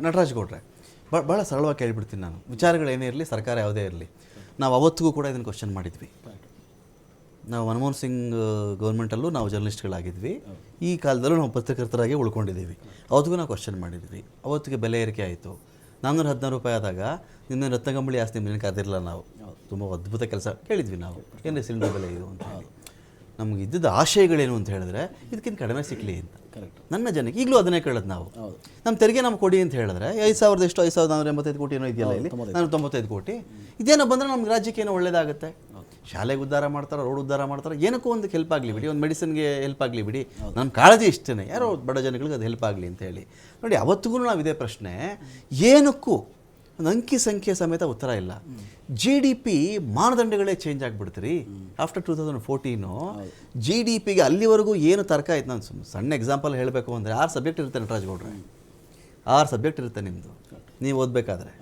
ನಟರಾಜ್ ಗೌಡ್ರೆ, ಭಾಳ ಸರಳವಾಗಿ ಕೇಳಿಬಿಡ್ತೀನಿ ನಾನು. ವಿಚಾರಗಳೇನೇ ಇರಲಿ, ಸರ್ಕಾರ ಯಾವುದೇ ಇರಲಿ, ನಾವು ಅವತ್ತಿಗೂ ಕೂಡ ಇದನ್ನು ಕ್ವಶನ್ ಮಾಡಿದ್ವಿ. ನಾವು ಮನಮೋಹನ್ ಸಿಂಗ್ ಗೌರ್ಮೆಂಟಲ್ಲೂ ನಾವು ಜರ್ನಲಿಸ್ಟ್ಗಳಾಗಿದ್ವಿ, ಈ ಕಾಲದಲ್ಲೂ ನಾವು ಪತ್ರಕರ್ತರಾಗಿ ಉಳ್ಕೊಂಡಿದ್ದೀವಿ. ಅವತ್ತಿಗೂ ನಾವು ಕ್ವಶನ್ ಮಾಡಿದ್ವಿ. ಅವತ್ತಿಗೆ ಬೆಲೆ ಏರಿಕೆ ಆಯಿತು, 416 ರೂಪಾಯಿ ಆದಾಗ ನಿನ್ನೆ ರತ್ನಗಂಬಳಿ ಆಸ್ತಿ ಮೇಲೆ ಕರೆದಿರಲಿಲ್ಲ ನಾವು. ತುಂಬ ಅದ್ಭುತ ಕೆಲಸ ಕೇಳಿದ್ವಿ ನಾವು, ಏನೇ ಸಿಲಿಂಡರ್ ಬೆಲೆ ಇದು ಅಂತ. ನಮ್ಗೆ ಇದ್ದಿದ್ದ ಆಶಯಗಳೇನು ಅಂತ ಹೇಳಿದ್ರೆ ಇದಕ್ಕಿಂತ ಕಡಿಮೆ ಸಿಗಲಿ ಅಂತ. ನನ್ನ ಜನಕ್ಕೆ ಈಗಲೂ ಅದನ್ನೇ ಕೇಳೋದು ನಾವು. ನಮ್ಮ ತೆರಿಗೆ ನಮ್ಗೆ ಕೊಡಿ ಅಂತ ಹೇಳಿದ್ರೆ 5,000 ಎಷ್ಟು 5,485 ಕೋಟಿ ಏನೋ ಇದೆಯಲ್ಲ ಇಲ್ಲಿ, 495 ಕೋಟಿ ಇದೇನೋ ಬಂದರೆ ನಮ್ಗೆ ರಾಜ್ಯಕ್ಕೆ ಏನೋ ಒಳ್ಳೇದಾಗುತ್ತೆ. ಶಾಲೆಗೆ ಉದ್ಧಾರ ಮಾಡ್ತಾರೆ, ರೋಡ್ ಉದ್ಧಾರ ಮಾಡ್ತಾರೆ, ಏನಕ್ಕೂ ಒಂದು ಹೆಲ್ಪ್ ಆಗಲಿ ಬಿಡಿ, ಒಂದು ಮೆಡಿಸಿನ್ಗೆ ಹೆಲ್ಪ್ ಆಗಲಿ ಬಿಡಿ, ನನ್ನ ಕಾಳಜಿ ಇಷ್ಟೇ, ಯಾರೋ ಬಡ ಜನಗಳಿಗೆ ಅದು ಹೆಲ್ಪ್ ಆಗಲಿ ಅಂತ ಹೇಳಿ. ನೋಡಿ, ಅವತ್ತಿಗೂ ನಾವು ಇದೇ ಪ್ರಶ್ನೆ, ಏನಕ್ಕೂ ಒಂದು ಅಂಕಿ ಸಂಖ್ಯೆ ಸಮೇತ ಉತ್ತರ ಇಲ್ಲ. GDP ಮಾನದಂಡಗಳೇ ಚೇಂಜ್ ಆಗಿಬಿಡ್ತೀರಿ. ಆಫ್ಟರ್ 2014 GDPಗೆ ಅಲ್ಲಿವರೆಗೂ ಏನು ತರ್ಕ ಆಯ್ತು. ನಾನು ಸಣ್ಣ ಎಕ್ಸಾಂಪಲ್ ಹೇಳಬೇಕು ಅಂದರೆ 6 ಸಬ್ಜೆಕ್ಟ್ ಇರುತ್ತೆ ನಟರಾಜ್ ಗೌಡ್ರೆ, 6 ಸಬ್ಜೆಕ್ಟ್ ಇರುತ್ತೆ ನಿಮ್ಮದು. ನೀವು ಓದಬೇಕಾದ್ರೆ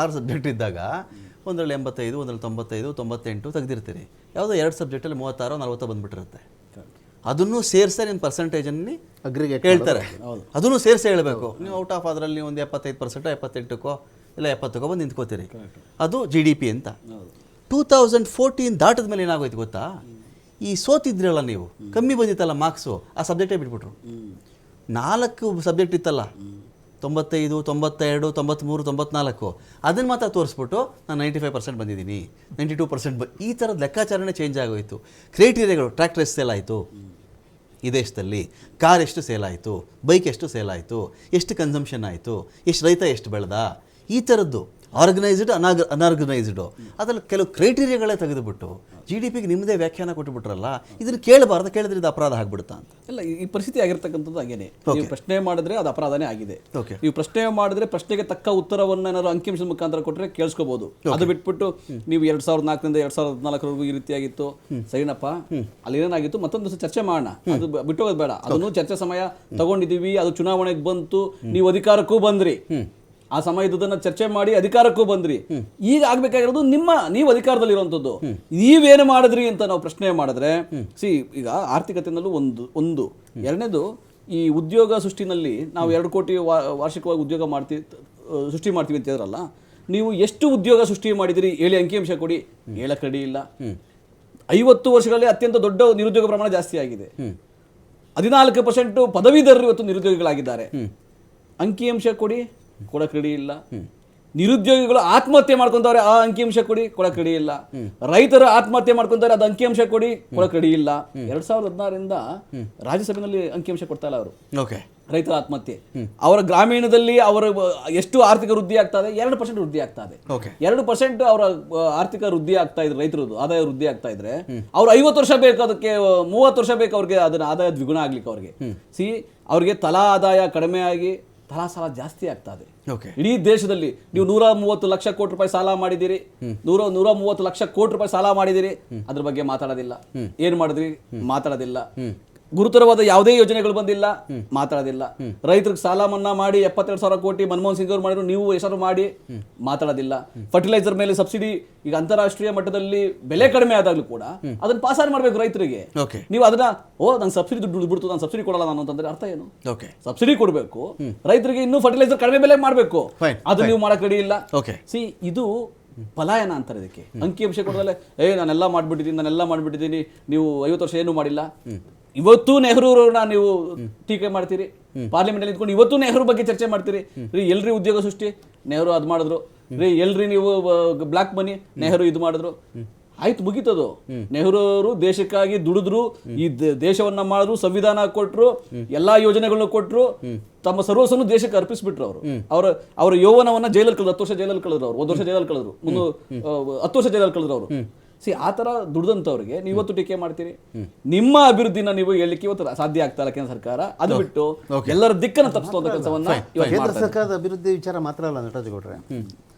6 ಸಬ್ಜೆಕ್ಟ್ ಇದ್ದಾಗ ಒಂದರಲ್ಲಿ 85, ಒಂದರಲ್ಲಿ 95, 98 ತೆಗೆದಿರ್ತೀರಿ. ಯಾವುದೋ 2 ಸಬ್ಜೆಕ್ಟಲ್ಲಿ 36, 40 ಬಂದುಬಿಟ್ಟಿರುತ್ತೆ. ಅದನ್ನು ಸೇರಿಸೇ ನಿಮ್ಮ ಪರ್ಸೆಂಟೇಜನ್ನು ಅಗ್ರಿಗೇಟ್ ಹೇಳ್ತಾರೆ, ಅದನ್ನು ಸೇರಿಸೇ ಹೇಳಬೇಕು. ನೀವು ಔಟ್ ಆಫ್ ಅದರಲ್ಲಿ ಒಂದು 75%, 78 ಇಲ್ಲ 70 ಬಂದು ನಿಂತ್ಕೋತೀರಿ. ಅದು GDP ಅಂತ. 2014 ದಾಟದ ಮೇಲೆ ಏನಾಗೋಯ್ತು ಗೊತ್ತಾ? ಈ ಸೋತಿದ್ರಲ್ಲ ನೀವು, ಕಮ್ಮಿ ಬಂದಿತ್ತಲ್ಲ ಮಾರ್ಕ್ಸು, ಆ ಸಬ್ಜೆಕ್ಟೇ ಬಿಟ್ಬಿಟ್ರು. 4 ಸಬ್ಜೆಕ್ಟ್ ಇತ್ತಲ್ಲ, 95, 92, 93, 94, ಅದನ್ನು ಮಾತ್ರ ತೋರಿಸ್ಬಿಟ್ಟು ನಾನು 95% ಬಂದಿದ್ದೀನಿ, 92% ಈ ಥರದ ಲೆಕ್ಕಾಚಾರನೇ ಚೇಂಜ್ ಆಗೋಯಿತು. ಕ್ರೈಟೀರಿಯಾಗಳು, ಟ್ರ್ಯಾಕ್ಟರ್ ಎಷ್ಟು ಸೇಲ್ ಆಯಿತು ಈ ದೇಶದಲ್ಲಿ, ಕಾರ್ ಎಷ್ಟು ಸೇಲ್ ಆಯಿತು, ಬೈಕ್ ಎಷ್ಟು ಸೇಲ್ ಆಯಿತು, ಎಷ್ಟು ಕನ್ಸಂಪ್ಷನ್ ಆಯಿತು, ಎಷ್ಟು ರೈತ ಎಷ್ಟು ಬೆಳೆದ, ಈ ಥರದ್ದು ಆರ್ಗನೈಸ್ಡ್ ಅನ್ಆರ್ಗನೈಸ್ಡು ಅದರಲ್ಲಿ ಕೆಲವು ಕ್ರೈಟೀರಿಯಾಗಳೇ ತೆಗೆದುಬಿಟ್ಟು GDPಗೆ ನಿಮ್ಮದೇ ವ್ಯಾಖ್ಯಾನ ಕೊಟ್ಟುಬಿಟ್ರಲ್ಲ. ಇದನ್ನು ಕೇಳಬಾರ್ದು, ಕೇಳಿದ್ರೆ ಇದು ಅಪರಾಧ ಆಗ್ಬಿಡುತ್ತಾ ಅಂತ. ಇಲ್ಲ, ಈ ಪರಿಸ್ಥಿತಿ ಆಗಿರ್ತಕ್ಕಂಥದ್ದು ಹಾಗೇನೆ. ನೀವು ಪ್ರಶ್ನೆ ಮಾಡಿದ್ರೆ ಅದು ಅಪರಾಧನೇ ಆಗಿದೆ. ನೀವು ಪ್ರಶ್ನೆ ಮಾಡಿದ್ರೆ ಪ್ರಶ್ನೆಗೆ ತಕ್ಕ ಉತ್ತರವನ್ನು ಏನಾದ್ರು ಅಂಕಿಅಂಶದ ಮುಖಾಂತರ ಕೊಟ್ಟರೆ ಕೇಳಿಸ್ಕೋಬಹುದು. ಅದು ಬಿಟ್ಬಿಟ್ಟು ನೀವು 2004 ರಿಂದ 2014 ಈ ರೀತಿಯಾಗಿತ್ತು, ಸರಿನಪ್ಪ, ಅಲ್ಲಿ ಏನಾಗಿತ್ತು ಮತ್ತೊಂದು ದಿವಸ ಚರ್ಚೆ ಮಾಡೋಣ, ಅದು ಬಿಟ್ಟೋಗೋದು ಬೇಡ. ಅದನ್ನು ಚರ್ಚೆ ಸಮಯ ತಗೊಂಡಿದ್ದೀವಿ, ಅದು ಚುನಾವಣೆಗೆ ಬಂತು, ನೀವು ಅಧಿಕಾರಕ್ಕೂ ಬಂದ್ರಿ, ಆ ಸಮಯದನ್ನ ಚರ್ಚೆ ಮಾಡಿ ಅಧಿಕಾರಕ್ಕೂ ಬಂದ್ರಿ. ಈಗ ಆಗ್ಬೇಕಾಗಿರೋದು ನೀವು ಅಧಿಕಾರದಲ್ಲಿರುವಂಥದ್ದು, ನೀವೇನು ಮಾಡಿದ್ರಿ ಅಂತ ನಾವು ಪ್ರಶ್ನೆ ಮಾಡಿದ್ರೆ, ಈಗ ಆರ್ಥಿಕತೆಯಲ್ಲೂ ಒಂದು ಎರಡನೇದು, ಈ ಉದ್ಯೋಗ ಸೃಷ್ಟಿನಲ್ಲಿ ನಾವು 2 ಕೋಟಿ ವಾರ್ಷಿಕವಾಗಿ ಉದ್ಯೋಗ ಸೃಷ್ಟಿ ಮಾಡ್ತೀವಿ ಅಂತ ಹೇಳಿದ್ರಲ್ಲ, ನೀವು ಎಷ್ಟು ಉದ್ಯೋಗ ಸೃಷ್ಟಿ ಮಾಡಿದಿರಿ ಹೇಳಿ, ಅಂಕಿಅಂಶ ಕೊಡಿ. ಹೇಳಕ್ ರೆಡಿ ಇಲ್ಲ. 50 ವರ್ಷಗಳಲ್ಲಿ ಅತ್ಯಂತ ದೊಡ್ಡ ನಿರುದ್ಯೋಗ ಪ್ರಮಾಣ ಜಾಸ್ತಿ ಆಗಿದೆ. 14% ಪದವೀಧರರು ಇವತ್ತು ನಿರುದ್ಯೋಗಿಗಳಾಗಿದ್ದಾರೆ. ಅಂಕಿಅಂಶ ಕೊಡಿ, ಕೊಡಕ್ ರೆಡಿ ಇಲ್ಲ. ನಿರುದ್ಯೋಗಿಗಳು ಆತ್ಮಹತ್ಯೆ ಮಾಡ್ಕೊಂತವ್ರೆ, ಆ ಅಂಕಿಅಂಶ ಕೊಡಿ, ಕೊಡಕ್ ರೆಡಿ ಇಲ್ಲ. ರೈತರು ಆತ್ಮಹತ್ಯೆ ಮಾಡ್ಕೊಂತಾರೆ, ಅದು ಅಂಕಿಅಂಶ ಕೊಡಿ, ಕೊಡಕ್ ರೆಡಿ ಇಲ್ಲ. 2016ರಿಂದ ರಾಜ್ಯಸಭೆಯಲ್ಲಿ ಅಂಕಿಅಂಶ ಕೊಡ್ತಾ ಇಲ್ಲ ಅವರು. ರೈತರ ಆತ್ಮಹತ್ಯೆ, ಅವರ ಗ್ರಾಮೀಣದಲ್ಲಿ ಅವರ ಎಷ್ಟು ಆರ್ಥಿಕ ವೃದ್ಧಿ ಆಗ್ತಾ ಇದೆ? 2% ವೃದ್ಧಿ ಆಗ್ತಾ ಇದೆ. 2% ಅವರ ಆರ್ಥಿಕ ವೃದ್ಧಿ ಆಗ್ತಾ ಇದ್ರೆ, ರೈತರದ್ದು ಆದಾಯ ವೃದ್ಧಿ ಆಗ್ತಾ ಇದ್ರೆ, ಅವ್ರು 50 ವರ್ಷ ಬೇಕು, ಅದಕ್ಕೆ 30 ವರ್ಷ ಬೇಕು ಅವ್ರಿಗೆ ಅದನ್ನ ಆದಾಯ ದ್ವಿಗುಣ ಆಗ್ಲಿಕ್ಕೆ. ಅವ್ರಿಗೆ ಅವ್ರಿಗೆ ತಲಾ ಆದಾಯ ಕಡಿಮೆ ಆಗಿ ತಲಾ ಸಾಲ ಜಾಸ್ತಿ ಆಗ್ತಾ ಇದೆ. ಇಡೀ ದೇಶದಲ್ಲಿ ನೀವು 130 ಲಕ್ಷ ಕೋಟಿ ರೂಪಾಯಿ ಸಾಲ ಮಾಡಿದಿರಿ, 130 ಲಕ್ಷ ಕೋಟಿ ರೂಪಾಯಿ ಸಾಲ ಮಾಡಿದಿರಿ, ಅದ್ರ ಬಗ್ಗೆ ಮಾತಾಡೋದಿಲ್ಲ. ಏನ್ ಮಾಡಿದ್ರಿ? ಮಾತಾಡೋದಿಲ್ಲ. ಗುರುತರವಾದ ಯಾವುದೇ ಯೋಜನೆಗಳು ಬಂದಿಲ್ಲ, ಮಾತಾಡೋದಿಲ್ಲ. ರೈತರಿಗೆ ಸಾಲ ಮನ್ನಾ ಮಾಡಿ 72,000 ಕೋಟಿ ಮನಮೋಹನ್ ಸಿಂಗ್ ಅವರು ಮಾಡಿದ್ರು, ನೀವು ಹೆಸರು ಮಾಡಿ ಮಾತಾಡೋದಿಲ್ಲ. ಫರ್ಟಿಲೈಸರ್ ಮೇಲೆ ಸಬ್ಸಿಡಿ ಈಗ ಅಂತಾರಾಷ್ಟ್ರೀಯ ಮಟ್ಟದಲ್ಲಿ ಬೆಲೆ ಕಡಿಮೆ ಆದಾಗಲೂ ಕೂಡ ಅದನ್ನ ಪಾಸಾರ್ ಮಾಡ್ಬೇಕು ರೈತರಿಗೆ. ನೀವು ಅದನ್ನ ನಂಗೆ ಸಬ್ಸಿಡಿ ದುಡ್ಡು ಬಿಡ್ತು, ನಾನು ಸಬ್ಸಿಡಿ ಕೊಡಲ್ಲ ನಾನು ಅಂತಂದ್ರೆ ಅರ್ಥ ಏನು? ಸಬ್ಸಿಡಿ ಕೊಡಬೇಕು, ರೈತರಿಗೆ ಇನ್ನೂ ಫರ್ಟಿಲೈಸರ್ ಕಡಿಮೆ ಬೆಲೆ ಮಾಡಬೇಕು, ಅದು ನೀವು ಮಾಡಕ್ ರೆಡಿ ಇಲ್ಲ. ಇದು ಪಲಾಯನ ಅಂತಾರೆ ಇದಕ್ಕೆ. ಅಂಕಿಅಂಶ ಕೊಡದಲ್ಲೇ ನಾನೆಲ್ಲ ಮಾಡ್ಬಿಟ್ಟಿದ್ದೀನಿ, ನೀವು 50 ವರ್ಷ ಏನು ಮಾಡಿಲ್ಲ. ಇವತ್ತು ನೆಹರೂರವ್ರನ್ನ ನೀವು ಟೀಕೆ ಮಾಡ್ತೀರಿ, ಪಾರ್ಲಿಮೆಂಟ್ ಅಲ್ಲಿ ನಿಂತ್ಕೊಂಡು ಇವತ್ತು ನೆಹರು ಬಗ್ಗೆ ಚರ್ಚೆ ಮಾಡ್ತೀರಿ. ಎಲ್ರಿ ಉದ್ಯೋಗ ಸೃಷ್ಟಿ? ನೆಹರು ಅದ್ ಮಾಡಿದ್ರು. ಎಲ್ರಿ ನೀವು ಬ್ಲಾಕ್ ಮನಿ? ನೆಹರು ಇದು ಮಾಡಿದ್ರು. ಆಯ್ತು, ಮುಗೀತದು. ನೆಹರು ಅವರು ದೇಶಕ್ಕಾಗಿ ದುಡಿದ್ರು, ಈ ದೇಶವನ್ನ ಮಾಡಿದ್ರು, ಸಂವಿಧಾನ ಕೊಟ್ರು, ಎಲ್ಲಾ ಯೋಜನೆಗಳನ್ನ ಕೊಟ್ರು, ತಮ್ಮ ಸರ್ವಸ್ವನು ದೇಶಕ್ಕೆ ಅರ್ಪಿಸ್ಬಿಟ್ರು. ಅವರ ಯೌವನವನ್ನ ಜೈಲಲ್ಲಿ ಕಳೆದ್ರು. 10 ವರ್ಷ ಜೈಲಲ್ಲಿ ಕಳೆದ್ರು ಅವರು, 1 ವರ್ಷ ಜೈಲಲ್ಲಿ ಕಳೆದ್ರು, 10 ವರ್ಷ ಜೈಲಲ್ಲಿ ಕಳೆದ್ರು ಅವರು. ಆ ತರ ದುಡ್ದಂತವ್ರಿಗೆ ನೀವು ಇವತ್ತು ಟೀಕೆ ಮಾಡ್ತೀರಿ. ನಿಮ್ಮ ಅಭಿವೃದ್ಧಿನ ನೀವು ಹೇಳಲಿಕ್ಕೆ ಇವತ್ತು ಸಾಧ್ಯ ಆಗ್ತಾ ಇಲ್ಲ ಕೇಂದ್ರ ಸರ್ಕಾರ. ಅದು ಬಿಟ್ಟು ಎಲ್ಲರ ದಿಕ್ಕನ್ನು ತಪ್ಪಿಸುವಂತ ಕೆಲಸವನ್ನ ಕೇಂದ್ರ ಸರ್ಕಾರದ ಅಭಿವೃದ್ಧಿ ವಿಚಾರ ಮಾತ್ರ ಅಲ್ಲ ನಟರಾಜ್ ಗೌಡ್ರೆ,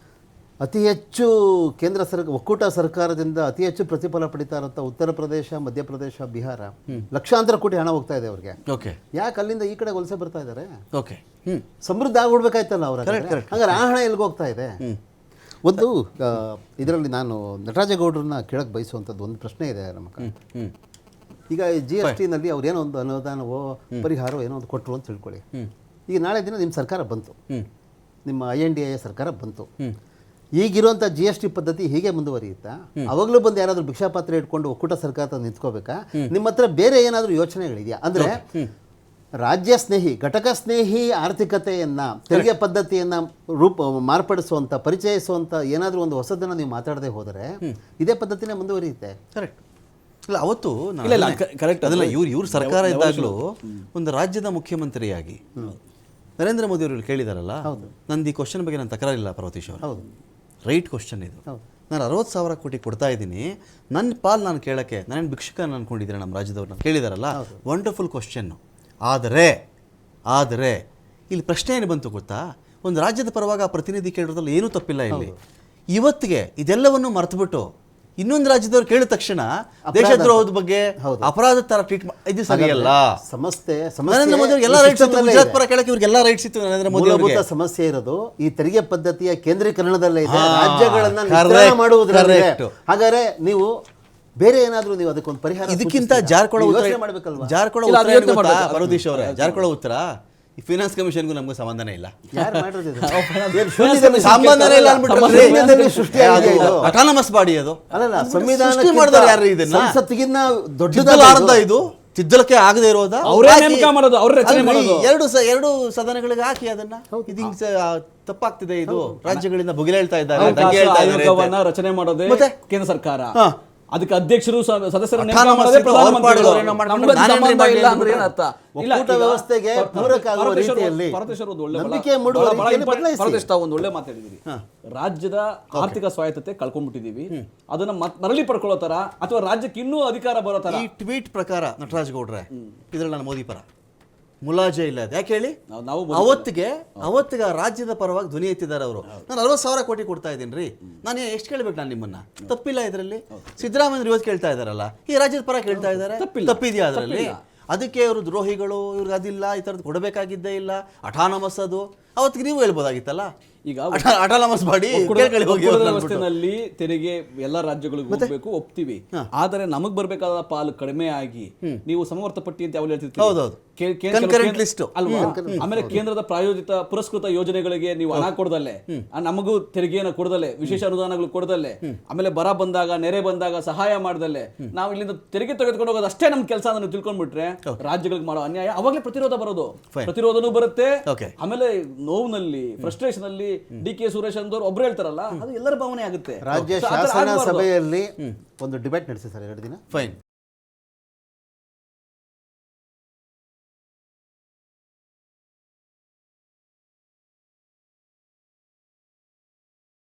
ಅತಿ ಹೆಚ್ಚು ಕೇಂದ್ರ ಒಕ್ಕೂಟ ಸರ್ಕಾರದಿಂದ ಅತಿ ಹೆಚ್ಚು ಪ್ರತಿಫಲ ಪಡಿತಾ ಇರುವಂತ ಉತ್ತರ ಪ್ರದೇಶ, ಮಧ್ಯಪ್ರದೇಶ, ಬಿಹಾರ ಲಕ್ಷಾಂತರ ಕೋಟಿ ಹಣ ಹೋಗ್ತಾ ಇದೆ ಅವ್ರಿಗೆ. ಯಾಕೆ ಅಲ್ಲಿಂದ ಈ ಕಡೆ ವಲಸೆ ಬರ್ತಾ ಇದ್ದಾರೆ? ಸಮೃದ್ಧ ಆಗ್ಬಿಡ್ಬೇಕಾಯ್ತಲ್ಲ ಅವ್ರ. ಹಾಗಾದ್ರೆ ಆ ಹಣ ಎಲ್ಲಿಗೆ ಹೋಗ್ತಾ ಇದೆ? ಒಂದು ಇದರಲ್ಲಿ ನಾನು ನಟರಾಜೇಗೌಡರನ್ನ ಕೇಳಕ್ಕೆ ಬಯಸುವಂಥದ್ದು ಒಂದು ಪ್ರಶ್ನೆ ಇದೆ ನಮಗೆ. ಈಗ GSTನಲ್ಲಿ ಅವ್ರು ಏನೋ ಒಂದು ಅನುದಾನವೋ ಪರಿಹಾರವೋ ಏನೋ ಒಂದು ಕೊಟ್ಟರು ಅಂತ ತಿಳ್ಕೊಳ್ಳಿ. ಈಗ ನಾಳೆ ದಿನ ನಿಮ್ಮ ಸರ್ಕಾರ ಬಂತು, ನಿಮ್ಮ INDA ಸರ್ಕಾರ ಬಂತು. ಈಗಿರುವಂಥ GST ಪದ್ಧತಿ ಹೀಗೆ ಮುಂದುವರಿಯುತ್ತಾ? ಅವಾಗಲೂ ಬಂದು ಯಾರಾದರೂ ಭಿಕ್ಷಾಪಾತ್ರೆ ಇಟ್ಕೊಂಡು ಒಕ್ಕೂಟ ಸರ್ಕಾರ ನಿಂತ್ಕೋಬೇಕಾ? ನಿಮ್ಮ ಹತ್ರ ಬೇರೆ ಏನಾದರೂ ಯೋಚನೆಗಳಿದೆಯಾ? ಅಂದರೆ ರಾಜ್ಯ ಸ್ನೇಹಿ, ಘಟಕ ಸ್ನೇಹಿ ಆರ್ಥಿಕತೆಯನ್ನು, ತೆರಿಗೆ ಪದ್ಧತಿಯನ್ನು ಮಾರ್ಪಡಿಸುವಂಥ, ಪರಿಚಯಿಸುವಂಥ ಏನಾದರೂ ಒಂದು ಹೊಸದನ್ನು ನೀವು ಮಾತಾಡದೆ ಹೋದರೆ ಇದೇ ಪದ್ಧತಿನೇ ಮುಂದುವರಿಯುತ್ತೆ. ಕರೆಕ್ಟ್. ಇಲ್ಲ ಅವತ್ತು ಇಲ್ಲ, correct. ಅದಲ್ಲ, ಇವ್ರ ಸರ್ಕಾರ ಇದ್ದಾಗಲೂ ಒಂದು ರಾಜ್ಯದ ಮುಖ್ಯಮಂತ್ರಿಯಾಗಿ ನರೇಂದ್ರ ಮೋದಿ ಅವರು ಕೇಳಿದಾರಲ್ಲ, ನಂದು ಈ ಕ್ವಶನ್ ಬಗ್ಗೆ ನಾನು ತಕರಾರಿಲ್ಲ ಪಾರ್ವತೀಶ್ ಅವರು. ಹೌದು, ರೈಟ್ ಕ್ವಶನ್ ಇದು. ನಾನು 60,000 ಕೋಟಿ ಕೊಡ್ತಾ ಇದ್ದೀನಿ, ನನ್ನ ಪಾಲ್ ನಾನು ಕೇಳೋಕ್ಕೆ ನಾನೇನು ಭಿಕ್ಷುಕನ ಅನ್ಕೊಂಡಿದ್ದೀನಿ ನಮ್ಮ ರಾಜ್ಯದವ್ರು ಕೇಳಿದಾರಲ್ಲ, ವಂಡರ್ಫುಲ್ ಕ್ವಶನ್ನು. ಆದರೆ ಇಲ್ಲಿ ಪ್ರಶ್ನೆ ಏನು ಬಂತು ಗೊತ್ತಾ? ಒಂದು ರಾಜ್ಯದ ಪರವಾಗಿ ಆ ಪ್ರತಿನಿಧಿ ಕೇಳೋದ್ರಲ್ಲಿ ಏನೂ ತಪ್ಪಿಲ್ಲ ಇಲ್ಲಿ. ಇವತ್ತಿಗೆ ಇದೆಲ್ಲವನ್ನು ಮರೆತುಬಿಟ್ಟು ಇನ್ನೊಂದು ರಾಜ್ಯದವ್ರು ಕೇಳಿದ ತಕ್ಷಣ ದೇಶದ್ರೋಹದ ಬಗ್ಗೆ ಅಪರಾಧ ತರ ಟ್ರೀಟ್ ಇದು ಸರಿಯಲ್ಲ. ನರೇಂದ್ರ ಮೋದಿ ಅವ್ರಿಗೆ ಎಲ್ಲ ರೈಟ್ಸ್ ಇತ್ತು, ಗುಜರಾತ್ ಪರ ಕೇಳಕ್ಕೆ ಇವ್ರಿಗೆ ಎಲ್ಲ ರೈಟ್ಸ್ ಇತ್ತು. ನರೇಂದ್ರ ಮೋದಿ ಅವರಿಗೆ ಸಮಸ್ಯೆ ಇರೋದು ಈ ತೆರಿಗೆ ಪದ್ಧತಿಯ ಕೇಂದ್ರೀಕರಣದಲ್ಲೇ ಇದೆ, ರಾಜ್ಯಗಳನ್ನ ನಿಯಂತ್ರಣ ಮಾಡುವುದರಲ್ಲಿ. ಹಾಗಾದ್ರೆ ನೀವು ಬೇರೆ ಏನಾದರೂ ನೀವು ಅದಕ್ಕೊಂದು ಪರಿಹಾರ, ಇದಕ್ಕಿಂತ ಜಾರ್ಕೊಳ ಉತ್ತರ ಮಾಡಬೇಕಲ್ವಾ? ಪರದೇಶ್ ಅವರೇ, ಜಾರ್ಕೊಳ ಉತ್ತರ ಈ ಫಿನಾನ್ಸ್ ಕಮಿಷನ್ಗೂ ನಮಗೂ ಸಂಬಂಧನೇ ಇಲ್ಲ. ಸಂಬಂಧನೇ ಇಲ್ಲ ಅಂದ್ಬಿಟ್ಟು ಅಟಾನಮಸ್ ಬಾಡಿ ಅದು. ಅಲ್ಲ, ಸಂವಿಧಾನ ಮಾಡಿದವರು ಯಾರು? ಇದನ್ನ ಸಂಸತ್ತಿಗಿನ್ನ ದೊಡ್ಡದಾರದ ಇದು ತಿದ್ದಲಕ್ಕೆ ಆಗದೆ ಇರೋದ ಎರಡು ಸದನಗಳಿಗೆ ಹಾಕಿ ಅದನ್ನ. ಇದು ತಪ್ಪಾಗ್ತಿದೆ, ಇದು ರಾಜ್ಯಗಳಿಂದ ಭುಗಿಲೇಳ್ತಾ ಇದ್ದಾರೆ. ರಚನೆ ಮಾಡೋದೇ ಕೇಂದ್ರ ಸರ್ಕಾರ, ಅದಕ್ಕೆ ಅಧ್ಯಕ್ಷರು ಸದಸ್ಯರು ನೇಮಕ ಮಾಡೋದೇ ಪ್ರಧಾನಮಂತ್ರಿಗಳು. ವ್ಯವಸ್ಥೆಗೆ ಪೂರಕ ಆಗುವ ರೀತಿಯಲ್ಲಿ ಒಂದು ಒಳ್ಳೆ ಮಾತಾಡಿದಿರಿ. ರಾಜ್ಯದ ಆರ್ಥಿಕ ಸ್ವಾಯತ್ತತೆ ಕಳ್ಕೊಂಡ್ಬಿಟ್ಟಿದೀವಿ, ಅದನ್ನ ಮರಳಿ ಪಡ್ಕೊಳ್ಳೋ ತರ ಅಥವಾ ರಾಜ್ಯಕ್ಕೆ ಇನ್ನೂ ಅಧಿಕಾರ ಬರೋ ತರ. ಈ ಟ್ವೀಟ್ ಪ್ರಕಾರ ನಟರಾಜ್ ಗೌಡ್ರೆ ಇದ್ರಲ್ಲಿ ನಾನು ಮೋದಿ ಪರ ಮುಲಾಜೆ ಇಲ್ಲ. ಯಾಕೆ ಹೇಳಿ? ಅವತ್ತಿಗೆ ರಾಜ್ಯದ ಪರವಾಗಿ ಧ್ವನಿ ಎತ್ತಿದ್ದಾರೆ ಅವರು. ನಾನು 60,000 ಕೋಟಿ ಕೊಡ್ತಾ ಇದ್ದೀನಿ ರೀ, ನಾನು ಎಷ್ಟು ಕೇಳ್ಬೇಕು? ನಾನು ನಿಮ್ಮನ್ನ ತಪ್ಪಿಲ್ಲ ಇದರಲ್ಲಿ. ಸಿದ್ದರಾಮಯ್ಯ ಇವತ್ತು ಕೇಳ್ತಾ ಇದ್ದಾರಲ್ಲ, ಈ ರಾಜ್ಯದ ಪರ ಕೇಳ್ತಾ ಇದ್ದಾರೆ, ತಪ್ಪಿದೆಯಾ ಅದರಲ್ಲಿ? ಅದಕ್ಕೆ ಅವರು ದ್ರೋಹಿಗಳು, ಇವ್ರಿಗೆ ಅದಿಲ್ಲ, ಈ ಥರದ್ದು ಕೊಡಬೇಕಾಗಿದ್ದೇ ಇಲ್ಲ, ಅಟಾನಮಸ್ ಅದು. ಅವತ್ತಿಗೆ ನೀವು ಹೇಳ್ಬೋದಾಗಿತ್ತಲ್ಲ, ಈಗ ಅಟಾನಮಸ್ ಮಾಡಿ ವ್ಯವಸ್ಥೆನಲ್ಲಿ ತೆರಿಗೆ ಎಲ್ಲ ರಾಜ್ಯಗಳಿಗೂ ಹೋಗ್ಬೇಕು, ಒಪ್ತೀವಿ. ಆದರೆ ನಮಗ್ ಬರ್ಬೇಕಾದ ಪಾಲು ಕಡಿಮೆ ಆಗಿ ನೀವು ಸಮವರ್ತ ಪಟ್ಟಿ ಅಂತ ಯಾವಾಗ ಹೇಳ್ತಿರ್ತೀವಿ ಅಲ್ವಾ? ಆಮೇಲೆ ಕೇಂದ್ರದ ಪ್ರಾಯೋಜಿತ ಪುರಸ್ಕೃತ ಯೋಜನೆಗಳಿಗೆ ನೀವು ಹಣ ಕೊಡದಲ್ಲೇ, ನಮಗೂ ತೆರಿಗೆಯನ್ನು ಕೊಡದಲ್ಲೇ, ವಿಶೇಷ ಅನುದಾನಗಳು ಕೊಡದಲ್ಲೇ, ಆಮೇಲೆ ಬರ ಬಂದಾಗ, ನೆರೆ ಬಂದಾಗ ಸಹಾಯ ಮಾಡದಲ್ಲೇ ನಾವು ಇಲ್ಲಿಂದ ತೆರಿಗೆ ತೆಗೆದುಕೊಂಡು ಹೋಗೋದು ಅಷ್ಟೇ ನಮ್ ಕೆಲಸ ಅಂತ ತಿಳ್ಕೊಂಡ್ಬಿಟ್ರೆ ರಾಜ್ಯಗಳಿಗೆ ಮಾಡೋ ಅನ್ಯಾಯ ಅವಾಗಲೇ ಪ್ರತಿರೋಧ ಬರೋದು. ಪ್ರತಿರೋಧನೂ ಬರುತ್ತೆ. ಆಮೇಲೆ ನೋವಿನಲ್ಲಿ, ಫ್ರಸ್ಟ್ರೇಷನ್ ಅಲ್ಲಿ DK ಸುರೇಶ್ ಅಂದವ್ರು ಒಬ್ರು ಹೇಳ್ತಾರಲ್ಲ, ಅದು ಎಲ್ಲರ ಭಾವನೆ ಆಗುತ್ತೆ. ರಾಜ್ಯ ಶಾಸನ ಸಭೆಯಲ್ಲಿ ಒಂದು ಡಿಬೇಟ್ ನಡೆಸಿ ಸರ್ 2 ದಿನ. ಫೈನ್.